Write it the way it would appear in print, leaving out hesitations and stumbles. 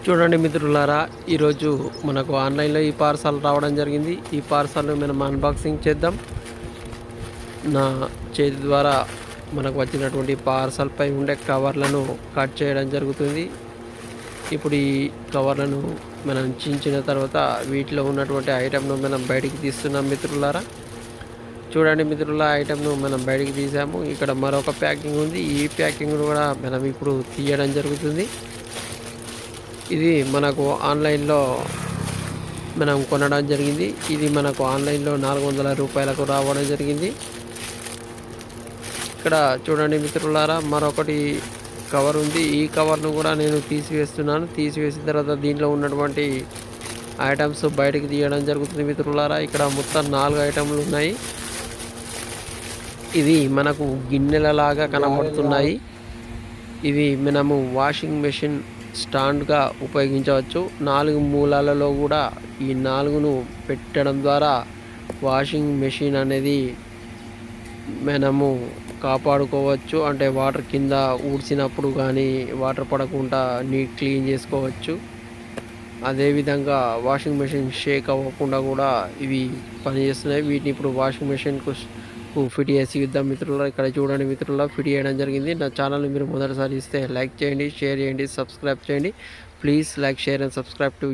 చూడండి మిత్రులారా, ఈరోజు మనకు ఆన్లైన్లో ఈ పార్సల్ రావడం జరిగింది. ఈ పార్సల్ను మనం అన్బాక్సింగ్ చేద్దాం. నా చేతి ద్వారా మనకు వచ్చినటువంటి పార్సల్పై ఉండే కవర్లను కట్ చేయడం జరుగుతుంది. ఇప్పుడు ఈ కవర్లను మనం చించిన తర్వాత వీటిలో ఉన్నటువంటి ఐటెంను మనం బయటికి తీస్తున్నాం మిత్రులారా. చూడండి మిత్రుల, ఐటెంను మనం బయటికి తీసాము. ఇక్కడ మరొక ప్యాకింగ్ ఉంది. ఈ ప్యాకింగ్ కూడా మనం ఇప్పుడు తీయడం జరుగుతుంది. ఇది మనకు ఆన్లైన్లో మనం కొనడం జరిగింది. ఇది మనకు ఆన్లైన్లో 400 రూపాయలకు రావడం జరిగింది. ఇక్కడ చూడండి మిత్రులారా, మరొకటి కవర్ ఉంది. ఈ కవర్ను కూడా నేను తీసివేస్తున్నాను. తీసివేసిన తర్వాత దీంట్లో ఉన్నటువంటి ఐటమ్స్ బయటకు తీయడం జరుగుతుంది మిత్రులారా. ఇక్కడ మొత్తం 4 ఐటమ్లు ఉన్నాయి. ఇవి మనకు గిన్నెలలాగా కనబడుతున్నాయి. ఇవి మనము వాషింగ్ మెషిన్ స్టాండ్గా ఉపయోగించవచ్చు. 4 మూలాలలో కూడా ఈ 4ను పెట్టడం ద్వారా వాషింగ్ మెషిన్ అనేది మనము కాపాడుకోవచ్చు. అంటే వాటర్ కింద ఊడ్చినప్పుడు కానీ వాటర్ పడకుండా నీట్ క్లీన్ చేసుకోవచ్చు. అదేవిధంగా వాషింగ్ మెషిన్ షేక్ అవ్వకుండా కూడా ఇవి పనిచేస్తున్నాయి. వీటిని ఇప్పుడు వాషింగ్ మెషిన్కు ఫిట్ చేసి ఇద్దాం మిత్రులారా. ఇక్కడ చూడండి మిత్రులారా, ఫిట్ చేయడం జరిగింది. నా ఛానల్ని మీరు మొదటిసారి ఇస్తే లైక్ చేయండి, షేర్ చేయండి, సబ్స్క్రైబ్ చేయండి. Please like, share and subscribe to